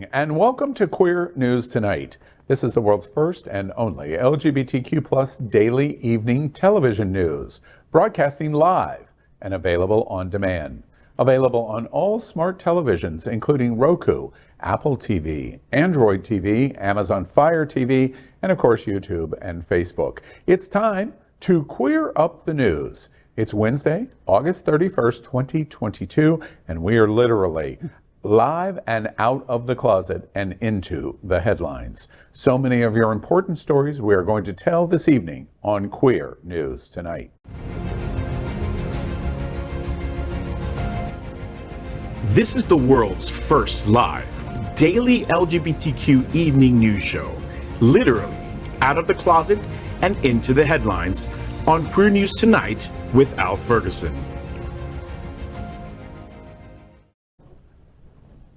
And welcome to Queer News Tonight. This is the world's first and only LGBTQ plus daily evening television news, broadcasting live and available on demand. Available on all smart televisions, including Roku, Apple TV, Android TV, Amazon Fire TV, and of course YouTube and Facebook. It's time to queer up the news. It's Wednesday, August 31st, 2022, and we are literally live and out of the closet and into the headlines. So many of your important stories we are going to tell this evening on Queer News Tonight. This is the world's first live daily LGBTQ evening news show, literally out of the closet and into the headlines on Queer News Tonight with Al Ferguson.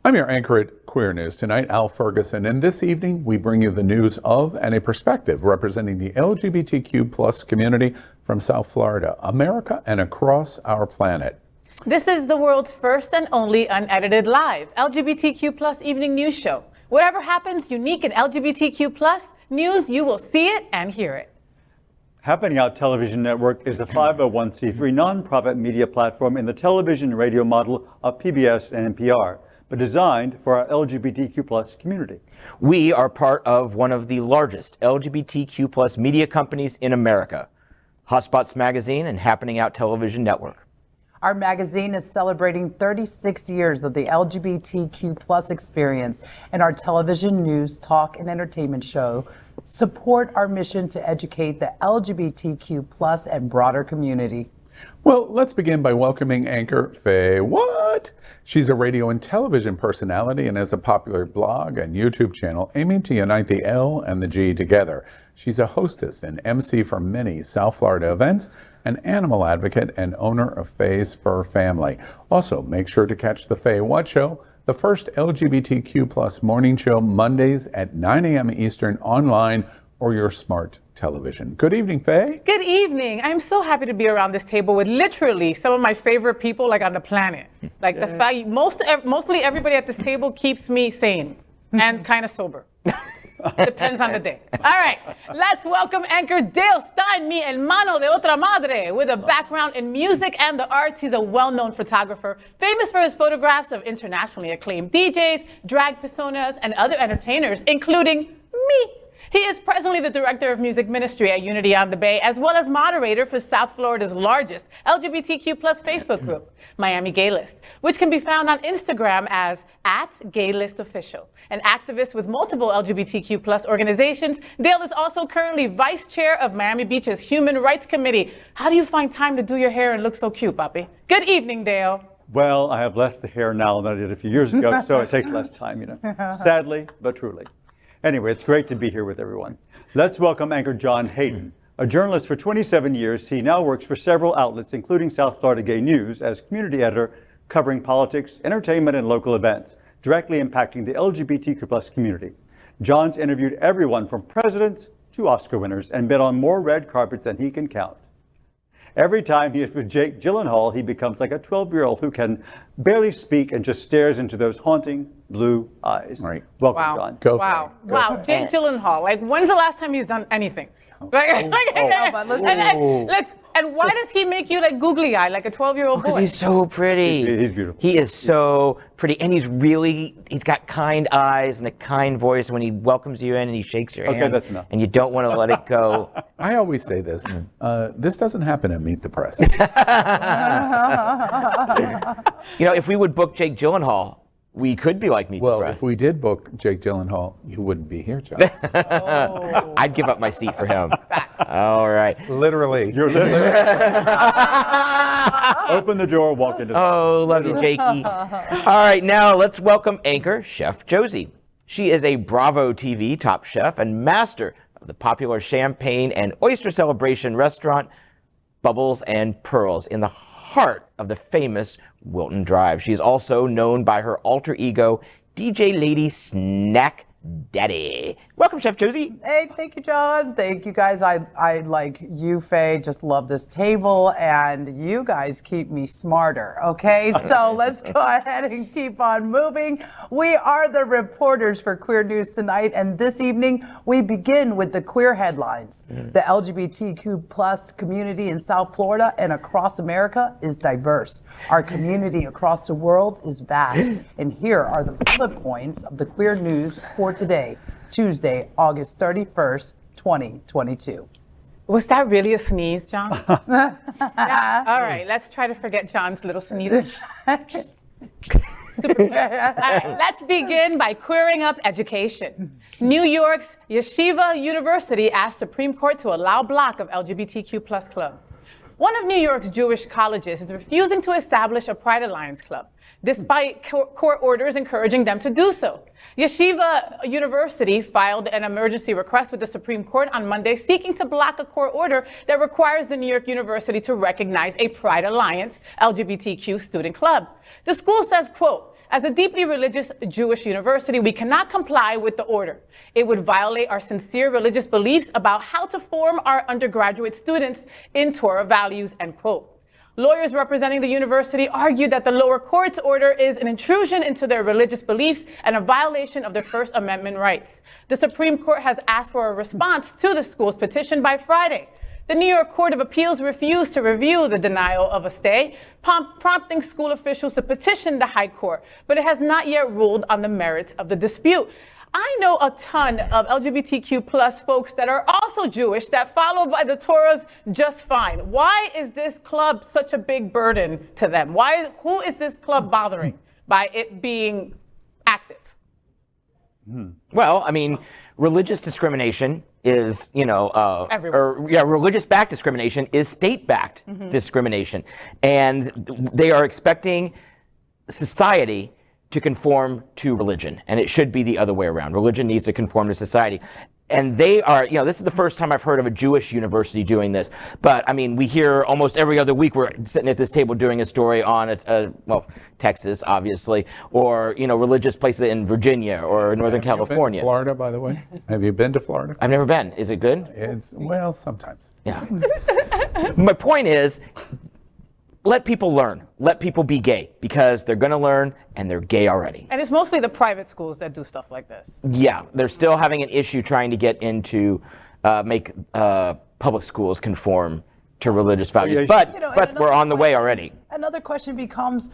I'm your anchor at Queer News Tonight, Al Ferguson, and this evening we bring you the news of and a perspective representing the LGBTQ plus community from South Florida, America, and across our planet. This is the world's first and only unedited live LGBTQ plus evening news show. Whatever happens unique in LGBTQ plus news, you will see it and hear it. Happening Out Television Network is a 501c3 nonprofit media platform in the television and radio model of PBS and NPR, but designed for our LGBTQ plus community. We are part of one of the largest LGBTQ plus media companies in America, Hotspots Magazine and Happening Out Television Network. Our magazine is celebrating 36 years of the LGBTQ plus experience, and our television news, talk, and entertainment show support our mission to educate the LGBTQ plus and broader community. Well, let's begin by welcoming anchor FayWhat. She's a radio and television personality and has a popular blog and YouTube channel aiming to unite the L and the G together. She's a hostess and MC for many South Florida events, an animal advocate, and owner of Faye's Fur Family. Also, make sure to catch the FayWhat Show, the first LGBTQ plus morning show, Mondays at 9 a.m. Eastern online or your smart television. Good evening, Faye. Good evening. I'm so happy to be around this table with literally some of my favorite people like on the planet. Like the fact mostly everybody at this table keeps me sane and kind of sober. Depends on the day. All right, let's welcome anchor Dale Stine, mi hermano de otra madre. With a background in music and the arts, he's a well-known photographer, famous for his photographs of internationally acclaimed DJs, drag personas, and other entertainers, including me. He is presently the director of music ministry at Unity on the Bay, as well as moderator for South Florida's largest LGBTQ plus Facebook group, Miami Gay List, which can be found on Instagram as @GayListOfficial. An activist with multiple LGBTQ plus organizations, Dale is also currently vice chair of Miami Beach's Human Rights Committee. How do you find time to do your hair and look so cute, Papi? Good evening, Dale. Well, I have less the hair now than I did a few years ago, so it takes less time, you know. Sadly, but truly. Anyway, it's great to be here with everyone. Let's welcome anchor John Hayden. A journalist for 27 years, he now works for several outlets, including South Florida Gay News, as community editor, covering politics, entertainment, and local events, directly impacting the LGBTQ plus community. John's interviewed everyone from presidents to Oscar winners and been on more red carpets than he can count. Every time he is with Jake Gyllenhaal, he becomes like a 12-year-old who can barely speak and just stares into those haunting blue eyes. Right. Welcome, Wow. John. Go Wow. Faye. Wow. Jake Gyllenhaal. Like, when's the last time he's done anything? Look, and why does he make you like googly eye, like a 12-year-old boy? Because he's so pretty. He's beautiful. He is so pretty, and he's got kind eyes and a kind voice when he welcomes you in and he shakes your hand. Okay, that's enough. And you don't want to let it go. I always say this. This doesn't happen at Meet the Press. You know, if we would book Jake Gyllenhaal, we could be like Meet the Well, Press. if we did book Jake Gyllenhaal, you wouldn't be here, John. I'd give up my seat for him. All right. Literally. You're Open the door, walk into the Oh, love you, Jakey. All right, now let's welcome anchor Chef Josie. She is a Bravo TV top chef and master of the popular champagne and oyster celebration restaurant Bubbles and Pearls in the heart of the famous Wilton Drive. She is also known by her alter ego, DJ Lady Snack Daddy. Welcome, Chef Josie. Hey, thank you, John. Thank you, guys. I like you, Faye, just love this table, and you guys keep me smarter, okay? So let's go ahead and keep on moving. We are the reporters for Queer News Tonight, and this evening, we begin with the queer headlines. The LGBTQ plus community in South Florida and across America is diverse. Our community across the world is vast, and here are the bullet points of the queer news for today, Tuesday, August 31st, 2022. Was that really a sneeze, John? Yeah. All right, let's try to forget John's little sneeze. All right, let's begin by queering up education. New York's Yeshiva University asked Supreme Court to allow block of LGBTQ plus club. One of New York's Jewish colleges is refusing to establish a Pride Alliance club, despite court orders encouraging them to do so. Yeshiva University filed an emergency request with the Supreme Court on Monday, seeking to block a court order that requires the New York University to recognize a Pride Alliance LGBTQ student club. The school says, quote, "As a deeply religious Jewish university, we cannot comply with the order. It would violate our sincere religious beliefs about how to form our undergraduate students in Torah values," end quote. Lawyers representing the university argued that the lower court's order is an intrusion into their religious beliefs and a violation of their First Amendment rights. The Supreme Court has asked for a response to the school's petition by Friday. The New York Court of Appeals refused to review the denial of a stay, prompting school officials to petition the High Court, but it has not yet ruled on the merits of the dispute. I know a ton of LGBTQ plus folks that are also Jewish that follow by the Torahs just fine. Why is this club such a big burden to them? Who is this club bothering by it being active? Well, I mean, religious discrimination is, Everywhere. Religious-backed discrimination is state-backed discrimination. And they are expecting society to conform to religion, and it should be the other way around. Religion needs to conform to society. And they are, this is the first time I've heard of a Jewish university doing this. But I mean, we hear almost every other week we're sitting at this table doing a story on, Texas, obviously, or, religious places in Virginia or Northern California. Been to Florida, by the way? Have you been to Florida? I've never been. Is it good? Well, sometimes. Yeah. My point is, let people learn. Let people be gay, because they're going to learn, and they're gay already. And it's mostly the private schools that do stuff like this. Yeah, they're still having an issue trying to get into, make public schools conform to religious values. But we're on the way already. Another question becomes,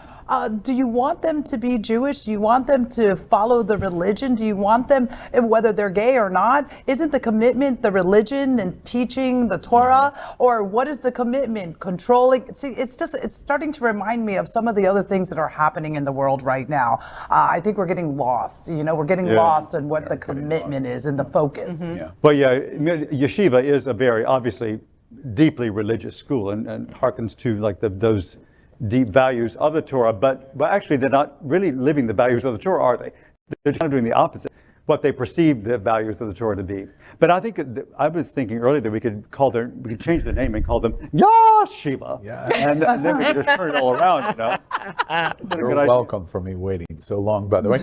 do you want them to be Jewish? Do you want them to follow the religion? Do you want them, whether they're gay or not? Isn't the commitment the religion and teaching the Torah? Or what is the commitment? Controlling? See, it's starting to remind me of some of the other things that are happening in the world right now. I think we're getting lost. We're getting lost in what the commitment is and the focus. Well, Yeshiva is a very obviously deeply religious school and harkens to like those deep values of the Torah, but actually they're not really living the values of the Torah, are they? They're kind of doing the opposite, what they perceive the values of the Torah to be. But I think I was thinking earlier that we could change the name and call them Yeshiva, and then we could just turn it all around, You're welcome for me waiting so long, by the way.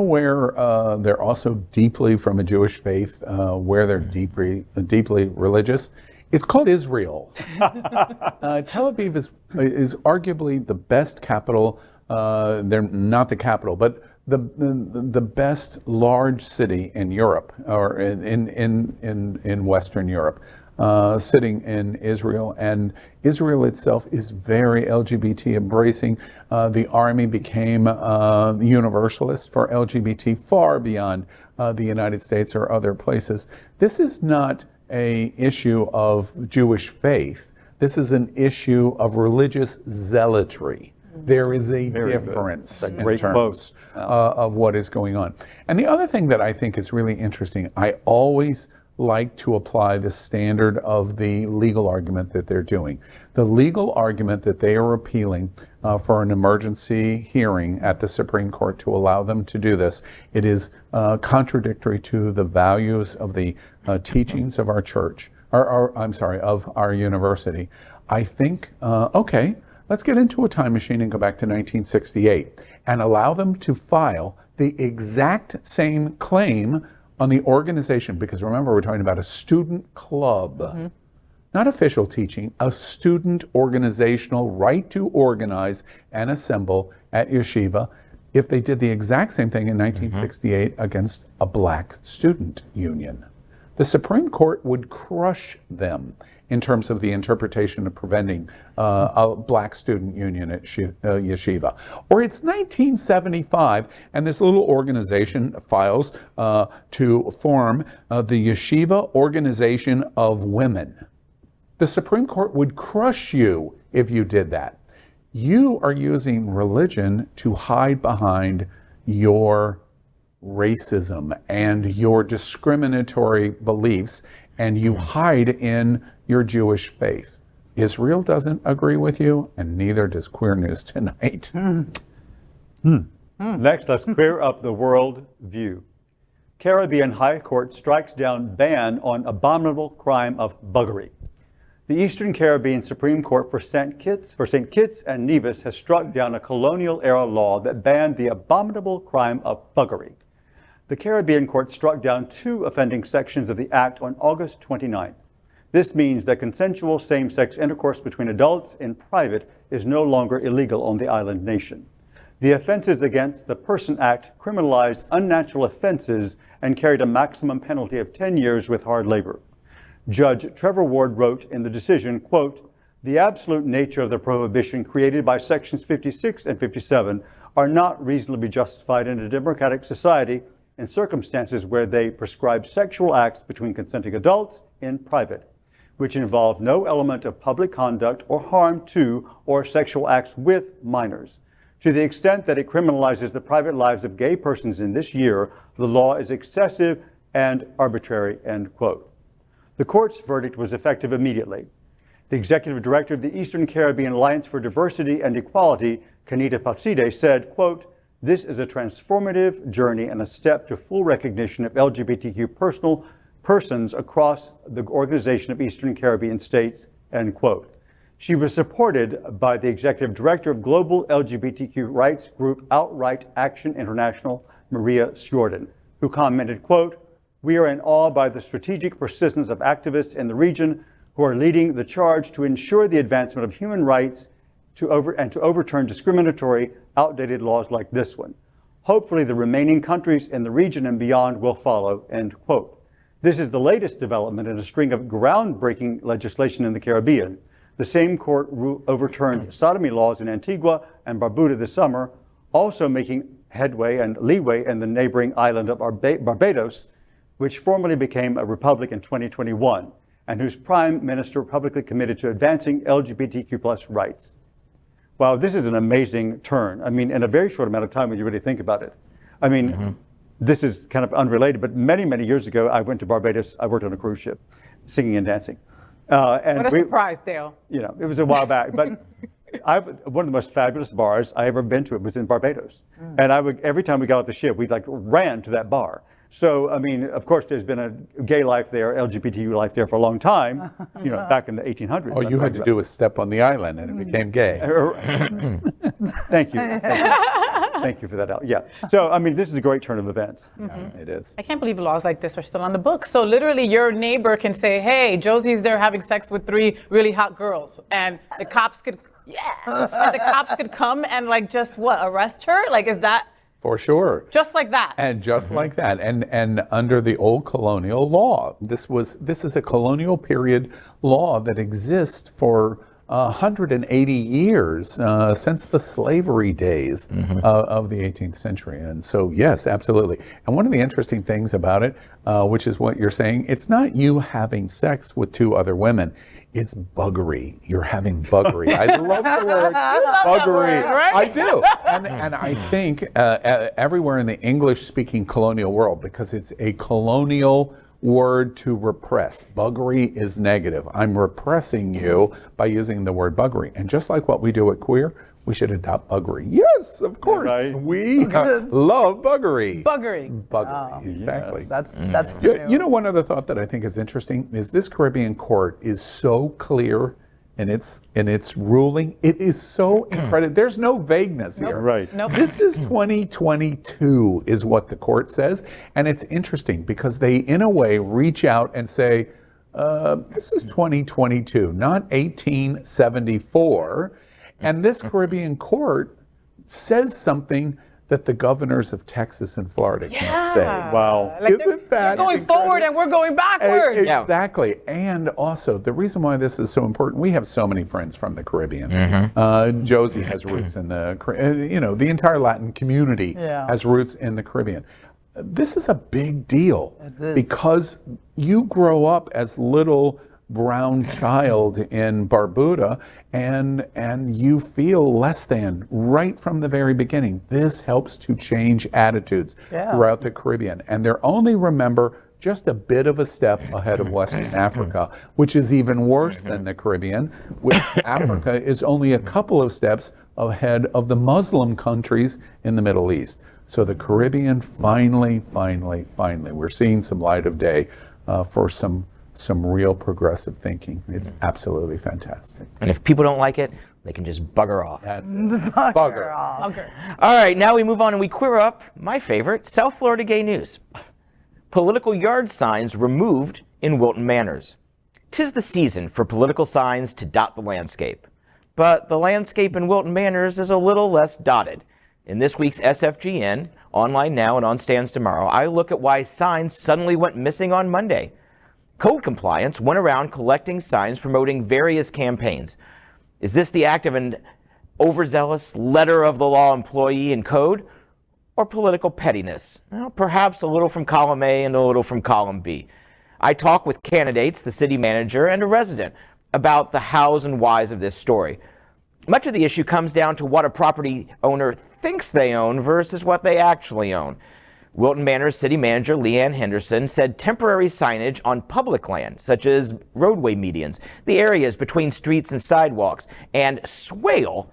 Where they're also deeply from a Jewish faith, where they're deeply religious. It's called Israel. Tel Aviv is arguably the best capital. They're not the capital, but the best large city in Europe, or in Western Europe, sitting in Israel. And Israel itself is very LGBT embracing. The army became universalist for LGBT far beyond the United States or other places. This is not an issue of Jewish faith. This is an issue of religious zealotry. There is a difference in terms of what is going on. And the other thing that I think is really interesting, I always like to apply the standard of the legal argument that they're doing. The legal argument that they are appealing for an emergency hearing at the Supreme Court to allow them to do this, it is contradictory to the values of the teachings of our church, of our university. I think, Let's get into a time machine and go back to 1968 and allow them to file the exact same claim on the organization, because remember, we're talking about a student club, not official teaching, a student organizational right to organize and assemble at Yeshiva, if they did the exact same thing in 1968 against a black student union. The Supreme Court would crush them in terms of the interpretation of preventing a black student union at Yeshiva. Or it's 1975, and this little organization files to form the Yeshiva Organization of Women. The Supreme Court would crush you if you did that. You are using religion to hide behind your racism and your discriminatory beliefs, and you hide in your Jewish faith. Israel doesn't agree with you, and neither does Queer News Tonight. Next, let's clear up the world view. Caribbean High Court strikes down ban on abominable crime of buggery. The Eastern Caribbean Supreme Court for St. Kitts and Nevis has struck down a colonial-era law that banned the abominable crime of buggery. The Caribbean Court struck down 2 offending sections of the Act on August 29th. This means that consensual same-sex intercourse between adults in private is no longer illegal on the island nation. The Offenses Against the Person Act criminalized unnatural offenses and carried a maximum penalty of 10 years with hard labor. Judge Trevor Ward wrote in the decision, quote, "The absolute nature of the prohibition created by sections 56 and 57 are not reasonably justified in a democratic society in circumstances where they prescribe sexual acts between consenting adults in private, which involve no element of public conduct or harm to or sexual acts with minors. To the extent that it criminalizes the private lives of gay persons in this year, the law is excessive and arbitrary," end quote. The court's verdict was effective immediately. The executive director of the Eastern Caribbean Alliance for Diversity and Equality, Kanita Paside, said, quote, "This is a transformative journey and a step to full recognition of LGBTQ persons across the Organization of Eastern Caribbean States," end quote. She was supported by the executive director of global LGBTQ rights group Outright Action International, Maria Sjordan, who commented, quote, "We are in awe by the strategic persistence of activists in the region who are leading the charge to ensure the advancement of human rights to overturn discriminatory, outdated laws like this one. Hopefully the remaining countries in the region and beyond will follow," end quote. This is the latest development in a string of groundbreaking legislation in the Caribbean. The same court overturned sodomy laws in Antigua and Barbuda this summer, also making headway and leeway in the neighboring island of Barbados, which formerly became a republic in 2021, and whose prime minister publicly committed to advancing LGBTQ+ rights. Wow, this is an amazing turn. I mean, in a very short amount of time when you really think about it. I mean, this is kind of unrelated, but many, many years ago, I went to Barbados. I worked on a cruise ship, singing and dancing. What a surprise, Dale. You know, it was a while back, but one of the most fabulous bars I ever been to was in Barbados. And every time we got off the ship, we like ran to that bar. So, I mean, of course, there's been a gay life there, LGBTQ life there for a long time, you know, back in the 1800s. All you had to do was step on the island and it became gay. Thank you. Thank you for that. Yeah. So, I mean, this is a great turn of events. It is. I can't believe laws like this are still on the books. So literally your neighbor can say, hey, Josie's there having sex with 3 really hot girls. And the cops could, and the cops could come and like just arrest her? Like, is that? For sure. Just like that. And just like that. And under the old colonial law, this is a colonial period law that exists for 180 years since the slavery days of the 18th century. And so, yes, absolutely. And one of the interesting things about it, which is what you're saying, it's not you having sex with 2 other women. It's buggery. You're having buggery. I love the word buggery. Right? I do. And I think everywhere in the English-speaking colonial world, because it's a colonial word to repress. Buggery is negative. I'm repressing you by using the word buggery. And just like what we do at Queer, we should adopt buggery. Yes, of course. Right. We love buggery. Buggery. Buggery, exactly. That's You know, one other thought that I think is interesting is this Caribbean court is so clear in its ruling. It is so incredible. There's no vagueness here. Right. Nope. This is 2022 is what the court says. And it's interesting because they, in a way, reach out and say, this is 2022, not 1874. And this Caribbean court says something that the governors of Texas and Florida can't say. Wow. Like Isn't that they're going forward and we're going backwards. Exactly. And also, the reason why this is so important, we have so many friends from the Caribbean. Josie has roots in the, the entire Latin community has roots in the Caribbean. This is a big deal because you grow up as little brown child in Barbuda and you feel less than right from the very beginning. This helps to change attitudes throughout the Caribbean, and they're only, remember, just a bit of a step ahead of Western Africa, which is even worse than the Caribbean. Africa is only a couple of steps ahead of the Muslim countries in the Middle East. So the Caribbean finally, we're seeing some light of day for some real progressive thinking. It's absolutely fantastic. And if people don't like it, they can just bugger off. That's it. Bugger off. Okay. All right, now we move on and we queer up my favorite, South Florida gay news. Political yard signs removed in Wilton Manors. 'Tis the season for political signs to dot the landscape. But the landscape in Wilton Manors is a little less dotted. In this week's SFGN, online now and on stands tomorrow, I look at why signs suddenly went missing on Monday. Code compliance went around collecting signs promoting various campaigns. Is this the act of an overzealous letter of the law employee in code, or political pettiness? Well, perhaps a little from column A and a little from column B. I talk with candidates, the city manager, and a resident about the hows and whys of this story. Much of the issue comes down to what a property owner thinks they own versus what they actually own. Wilton Manors City Manager Leanne Henderson said temporary signage on public land, such as roadway medians, the areas between streets and sidewalks, and swale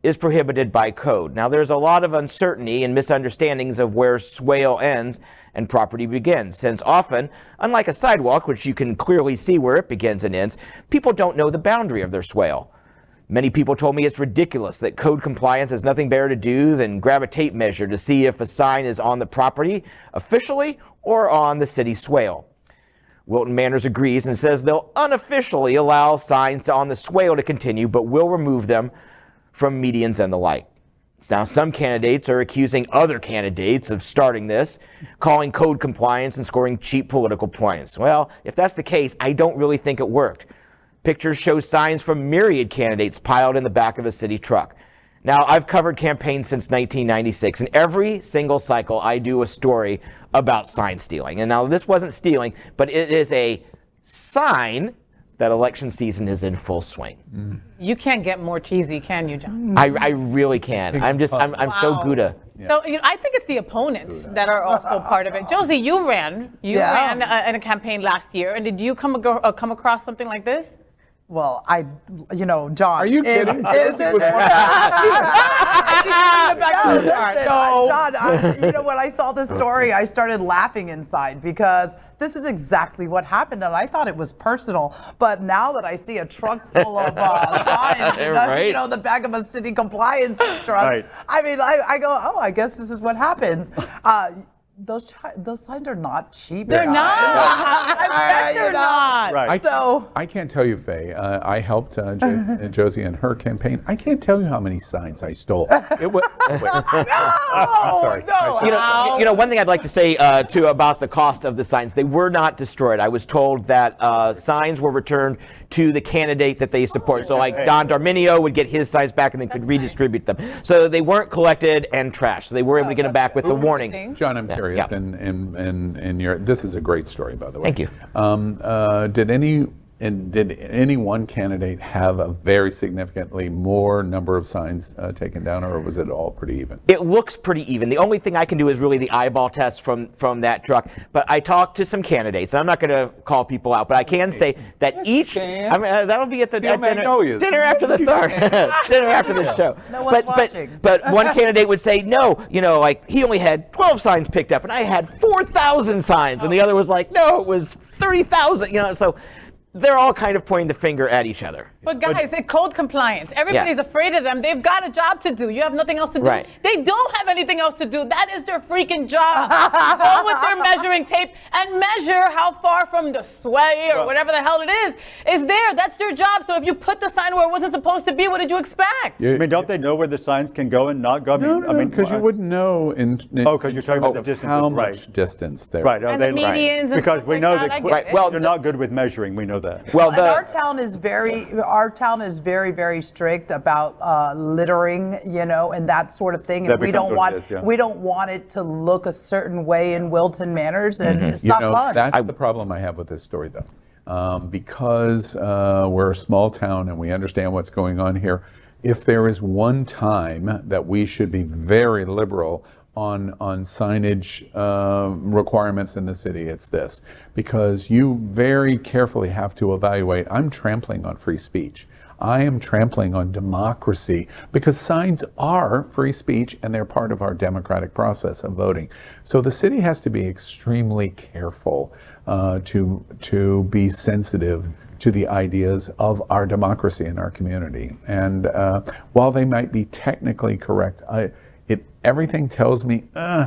is prohibited by code. Now, there's a lot of uncertainty and misunderstandings of where swale ends and property begins, since often, unlike a sidewalk, which you can clearly see where it begins and ends, people don't know the boundary of their swale. Many people told me it's ridiculous that code compliance has nothing better to do than grab a tape measure to see if a sign is on the property officially or on the city swale. Wilton Manors agrees and says they'll unofficially allow signs on the swale to continue, but will remove them from medians and the like. Now, some candidates are accusing other candidates of starting this, calling code compliance and scoring cheap political points. Well, if that's the case, I don't really think it worked. Pictures show signs from myriad candidates piled in the back of a city truck. Now, I've covered campaigns since 1996, and every single cycle I do a story about sign stealing. And now this wasn't stealing, but it is a sign that election season is in full swing. You can't get more cheesy, can you, John? I really can. I'm so Gouda. So I think it's the opponents that are also part of it. Josie, you ran in a campaign last year, and did you come across something like this? Well, John. Are you kidding? John, when I saw this story, I started laughing inside because this is exactly what happened, and I thought it was personal. But now that I see a truck full of signs, right. the back of a city compliance truck, Right. I mean, I go, oh, I guess this is what happens. Those signs are not cheap. They're not. I bet they're not. Right. I can't tell you, Faye. I helped Josie in her campaign. I can't tell you how many signs I stole. It was. I'm sorry. No. One thing I'd like to say too about the cost of the signs, they were not destroyed. I was told that signs were returned to the candidate that they support. So like Don Darminio would get his signs back and then could redistribute them. So they weren't collected and trashed. So they were able to get them back with the warning. John, I'm curious. In your, this is a great story, by the way. Thank you. Did any one candidate have a very significantly more number of signs taken down, or was it all pretty even? It looks pretty even. The only thing I can do is really the eyeball test from that truck. But I talked to some candidates. I'm not going to call people out, but I can say that each. I mean, that'll be at the dinner after the dinner after the show. No one's watching. But one candidate would say no. Like he only had 12 signs picked up, and I had 4,000 signs, and the other was like, no, it was 30,000. So. they're all kind of pointing the finger at each other. But guys, they're code compliance. Everybody's afraid of them. They've got a job to do. You have nothing else to do. Right. They don't have anything else to do. That is their freaking job. Go with their measuring tape and measure how far from the sway or whatever the hell it is there. That's their job. So if you put the sign where it wasn't supposed to be, what did you expect? I mean, don't they know where the signs can go and not go? No, because you wouldn't know because you're talking about the distance. how much distance there. Right. And the medians and because stuff we like know that, that I get it. they're not good with measuring. We know that. Well, And our town is very, very strict about littering, and that sort of thing. And That we don't becomes what it want is, yeah. we don't want it to look a certain way in Wilton Manors, and it's not fun. That's the problem I have with this story, though, because we're a small town and we understand what's going on here. If there is one time that we should be very liberal on signage requirements in the city, it's this, because you very carefully have to evaluate. I'm trampling on free speech. I am trampling on democracy, because signs are free speech and they're part of our democratic process of voting. So the city has to be extremely careful to be sensitive to the ideas of our democracy in our community. And while they might be technically correct, everything tells me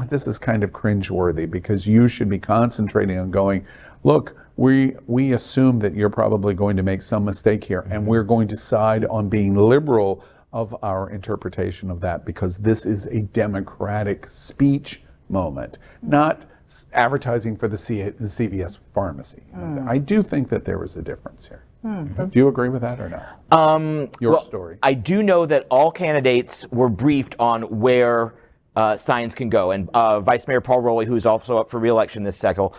this is kind of cringeworthy, because you should be concentrating on going, look, we assume that you're probably going to make some mistake here, and we're going to side on being liberal of our interpretation of that, because this is a democratic speech moment, not advertising for the CVS pharmacy. I do think that there is a difference here. Do you agree with that or not? Your story. I do know that all candidates were briefed on where signs can go. And Vice Mayor Paul Rowley, who's also up for re-election this cycle,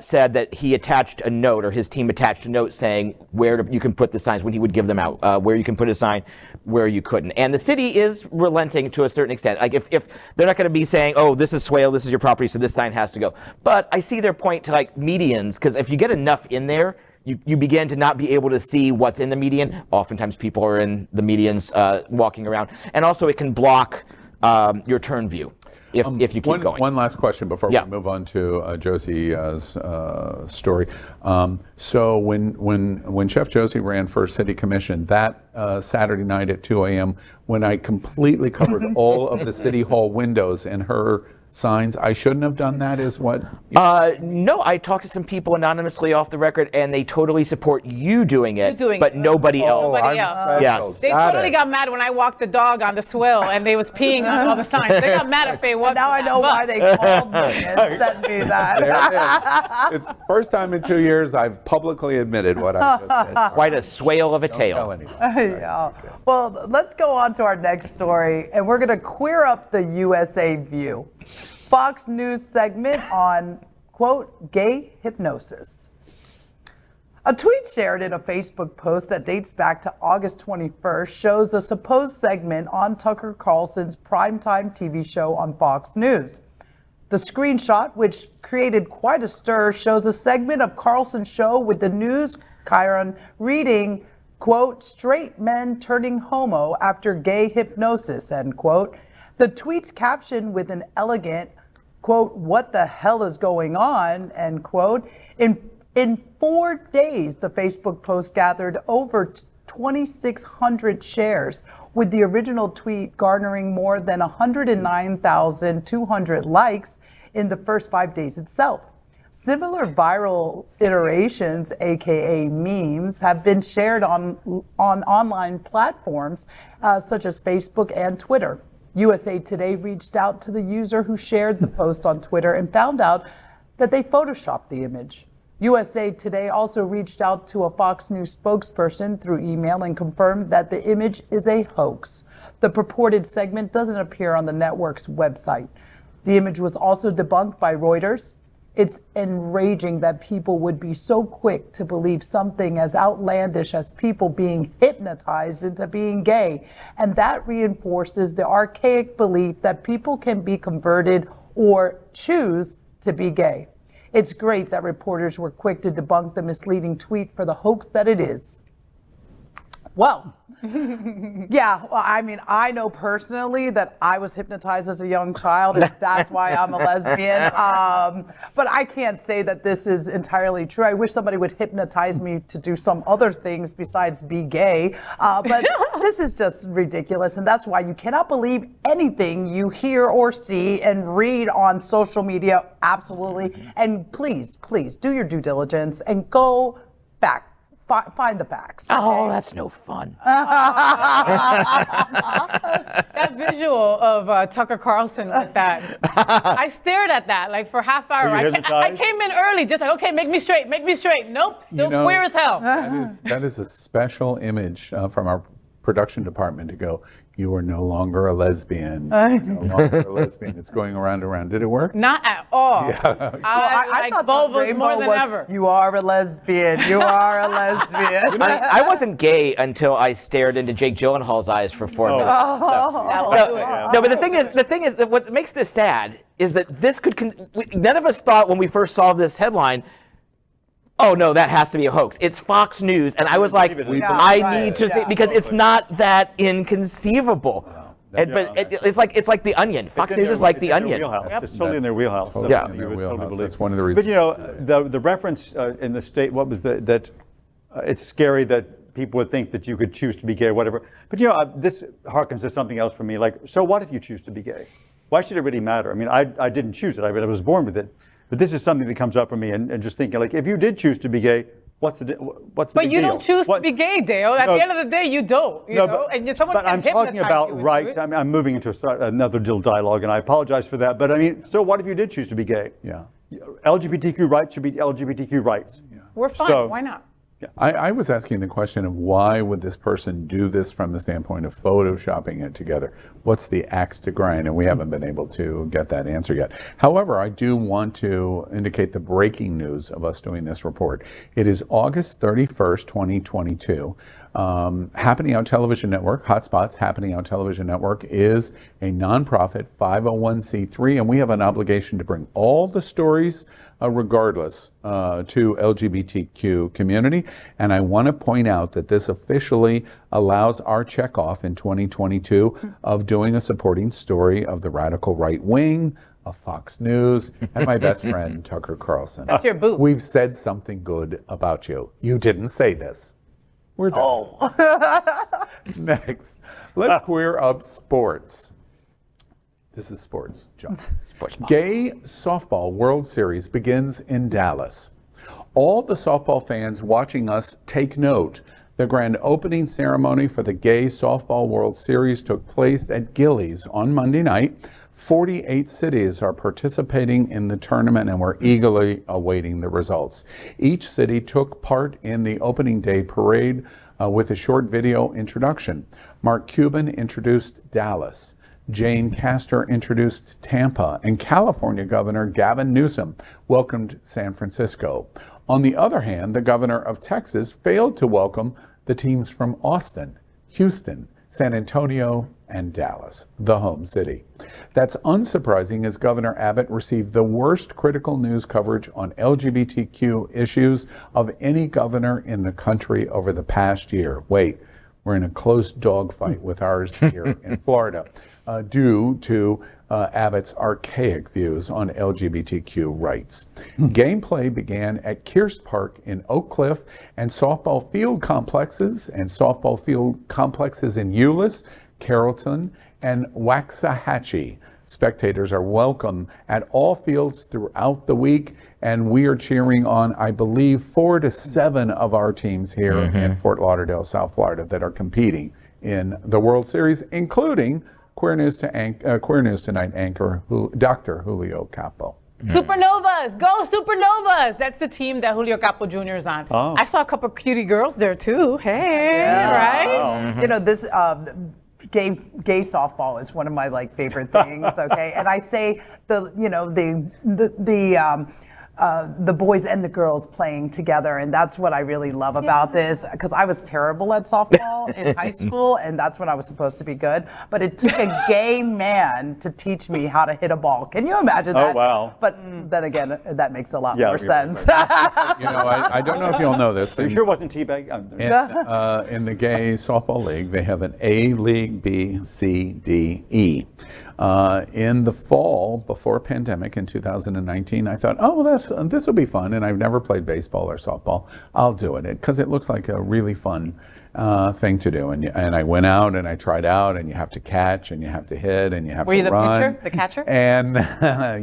said that he attached a note, or his team attached a note saying where you can put the signs when he would give them out, where you can put a sign, where you couldn't. And the city is relenting to a certain extent. Like if they're not going to be saying, oh, this is swale, this is your property, so this sign has to go. But I see their point to like medians, because if you get enough in there, you begin to not be able to see what's in the median. Oftentimes people are in the medians walking around. And also it can block your turn view if you keep going. One last question before we move on to Josie's story. So when Chef Josie ran for City Commission, that Saturday night at 2 a.m., when I completely covered all of the City Hall windows in her signs, I shouldn't have done that, is what? No, I talked to some people anonymously off the record, and they totally support you doing it, but nobody else. Nobody else. Yes. They totally got mad when I walked the dog on the swill and they was peeing on all the signs. They got mad at FayWhat. Now I know why they called me and sent me that. It's the first time in 2 years I've publicly admitted what I just said. Quite a swale of a Don't tail. tell anyone. Yeah. Well, let's go on to our next story, and we're going to queer up the USA View. Fox News segment on, quote, gay hypnosis. A tweet shared in a Facebook post that dates back to August 21st shows a supposed segment on Tucker Carlson's primetime TV show on Fox News. The screenshot, which created quite a stir, shows a segment of Carlson's show with the news chyron reading, quote, straight men turning homo after gay hypnosis, end quote. The tweet's captioned with an elegant, quote, what the hell is going on, end quote. In 4 days, the Facebook post gathered over 2,600 shares, with the original tweet garnering more than 109,200 likes in the first 5 days itself. Similar viral iterations, aka memes, have been shared on online platforms such as Facebook and Twitter. USA Today reached out to the user who shared the post on Twitter and found out that they photoshopped the image. USA Today also reached out to a Fox News spokesperson through email and confirmed that the image is a hoax. The purported segment doesn't appear on the network's website. The image was also debunked by Reuters. It's enraging that people would be so quick to believe something as outlandish as people being hypnotized into being gay, and that reinforces the archaic belief that people can be converted or choose to be gay. It's great that reporters were quick to debunk the misleading tweet for the hoax that it is. Well, yeah, well, I mean, I know personally that I was hypnotized as a young child, and that's why I'm a lesbian. But I can't say that this is entirely true. I wish somebody would hypnotize me to do some other things besides be gay. But this is just ridiculous, and that's why you cannot believe anything you hear or see and read on social media. Absolutely. And please, please do your due diligence and go back. Find the facts. Oh, that's no fun. That visual of Tucker Carlson with that, I stared at that like for half hour. I came in early, just like, okay, make me straight, make me straight. Nope, still queer as hell. That is a special image from our production department to go, you are no longer a lesbian. No longer a lesbian. It's going around and around. Did it work? Not at all. Yeah. I like Volvos more than ever. You are a lesbian. You are a lesbian. I wasn't gay until I stared into Jake Gyllenhaal's eyes for 4 minutes. No, but the thing is that what makes this sad is that this none of us thought when we first saw this headline, oh no, that has to be a hoax. It's Fox News, and I was like, I need to see, because it's not that inconceivable. But it's like The Onion. Fox News is like The Onion. It's totally in their wheelhouse. Yeah, that's one of the reasons. But you know, the reference in the state, what was that? It's scary that people would think that you could choose to be gay or whatever. But you know, this harkens to something else for me. Like, so what if you choose to be gay? Why should it really matter? I mean, I didn't choose it. I was born with it. But this is something that comes up for me, and just thinking, like, if you did choose to be gay, what's the big deal? But you don't choose to be gay, Dale. At the end of the day, you don't. You know? But I'm talking about rights. I mean, I'm moving into another little dialogue, and I apologize for that. But I mean, so what if you did choose to be gay? Yeah. LGBTQ rights should be LGBTQ rights. Yeah. We're fine. So, why not? Yeah. I was asking the question of why would this person do this from the standpoint of photoshopping it together? What's the axe to grind? And we haven't been able to get that answer yet. However, I do want to indicate the breaking news of us doing this report. It is August 31st, 2022. Happening Out Television Network, Hotspots Happening Out Television Network, is a nonprofit 501c3, and we have an obligation to bring all the stories regardless to LGBTQ community. And I want to point out that this officially allows our checkoff in 2022 of doing a supporting story of the radical right wing, of Fox News, and my best friend, Tucker Carlson. That's your boo. We've said something good about you. You didn't say this. We're done. Oh. Next, let's queer up sports. This is sports, John. Gay Softball World Series begins in Dallas. All the softball fans watching us take note. The grand opening ceremony for the Gay Softball World Series took place at Gilley's on Monday night. 48 cities are participating in the tournament, and we're eagerly awaiting the results. Each city took part in the opening day parade with a short video introduction. Mark Cuban introduced Dallas. Jane Castor introduced Tampa, and California Governor Gavin Newsom welcomed San Francisco. On the other hand, the governor of Texas failed to welcome the teams from Austin, Houston, San Antonio, and Dallas, the home city. That's unsurprising, as Governor Abbott received the worst critical news coverage on LGBTQ issues of any governor in the country over the past year. Wait, we're in a close dogfight with ours here in Florida, due to Abbott's archaic views on LGBTQ rights. Gameplay began at Kearse Park in Oak Cliff, and softball field complexes in Euless, Carrollton, and Waxahachie. Spectators are welcome at all fields throughout the week, and we are cheering on, I believe, 4 to 7 of our teams here in Fort Lauderdale, South Florida, that are competing in the World Series, including Queer News Tonight anchor Dr. Julio Capo. Supernovas, go Supernovas! That's the team that Julio Capo Jr. is on. Oh. I saw a couple of cutie girls there too. Hey, right? You know, this gay softball is one of my favorite things. Okay, and I say the the boys and the girls playing together, and that's what I really love about this, because I was terrible at softball in high school, and that's when I was supposed to be good, but it took a gay man to teach me how to hit a ball. Can you imagine that? Oh, wow. But then again, that makes a lot Yeah, more sense. You know, I don't know if you'll know this. Are you sure it wasn't teabag? In the gay softball league, they have an A league, B, C, D, E. In the fall, before pandemic in 2019, I thought, oh, well, this will be fun. And I've never played baseball or softball. I'll do it because it looks like a really fun thing to do. And I went out and I tried out, and you have to catch and you have to hit and you have Were to you the run. pitcher, the catcher? And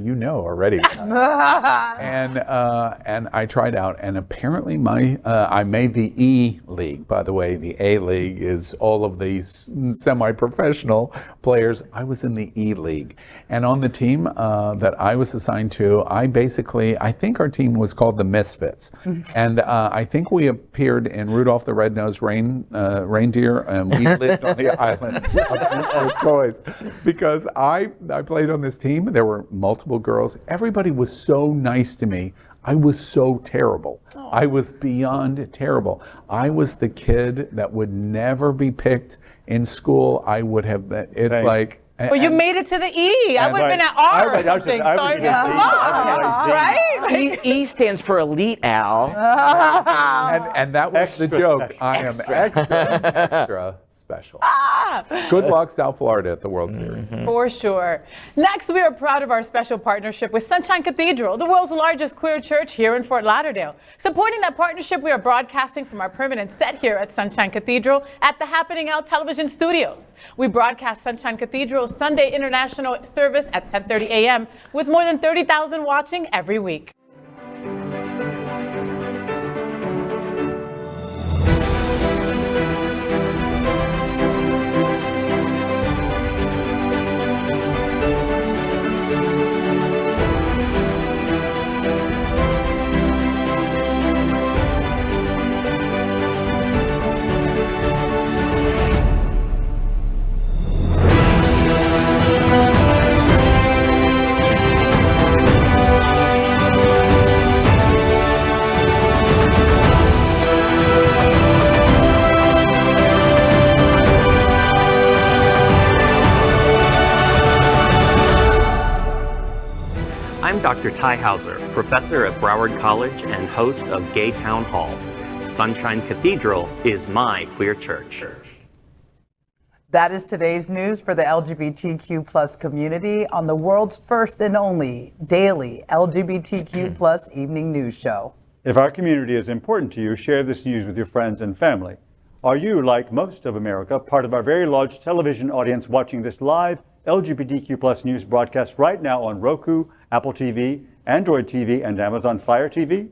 you know already. And I tried out, and apparently I made the E league. By the way, the A league is all of these semi-professional players. I was in the E league, and on the team that I was assigned to, I think our team was called the Misfits, and I think we appeared in Rudolph the Red-Nosed Reindeer, and we lived on the island of misfit toys because I played on this team. There were multiple girls. Everybody was so nice to me. I was so terrible. I was beyond terrible. I was the kid that would never be picked in school. I would have been, it's Thanks. like. Well, you made it to the E. I would have been at R or something. Right? E stands for Elite, Al. And that was the joke. Special. I am extra special. Good luck, South Florida, at the World Series. For sure. Next, we are proud of our special partnership with Sunshine Cathedral, the world's largest queer church here in Fort Lauderdale. Supporting that partnership, we are broadcasting from our permanent set here at Sunshine Cathedral at the Happening Out Television Studios. We broadcast Sunshine Cathedral's Sunday International Service at 10:30 a.m. with more than 30,000 watching every week. I'm Dr. Ty Hauser, professor at Broward College and host of Gay Town Hall. Sunshine Cathedral is my queer church. That is today's news for the LGBTQ plus community on the world's first and only daily LGBTQ plus evening news show. If our community is important to you, share this news with your friends and family. Are you, like most of America, part of our very large television audience watching this live LGBTQ plus news broadcast right now on Roku, Apple TV, Android TV, and Amazon Fire TV?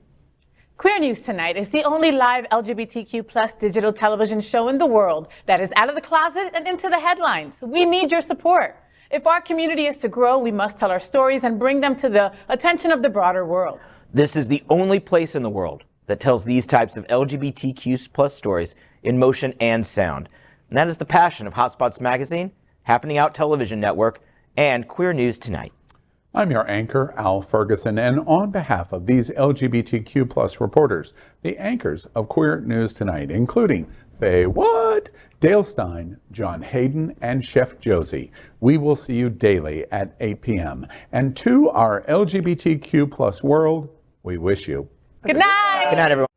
Queer News Tonight is the only live LGBTQ plus digital television show in the world that is out of the closet and into the headlines. We need your support. If our community is to grow, we must tell our stories and bring them to the attention of the broader world. This is the only place in the world that tells these types of LGBTQ plus stories in motion and sound. And that is the passion of Hotspots Magazine, Happening Out Television Network, and Queer News Tonight. I'm your anchor, Al Ferguson, and on behalf of these LGBTQ plus reporters, the anchors of Queer News Tonight, including FayWhat, Dale Stine, John Hayden, and Chef Josie, we will see you daily at 8 p.m. And to our LGBTQ plus world, we wish you Good night. Good night, everyone.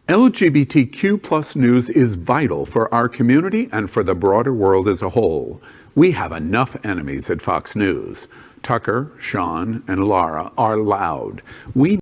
LGBTQ plus news is vital for our community and for the broader world as a whole. We have enough enemies at Fox News. Tucker, Sean, and Laura are loud. We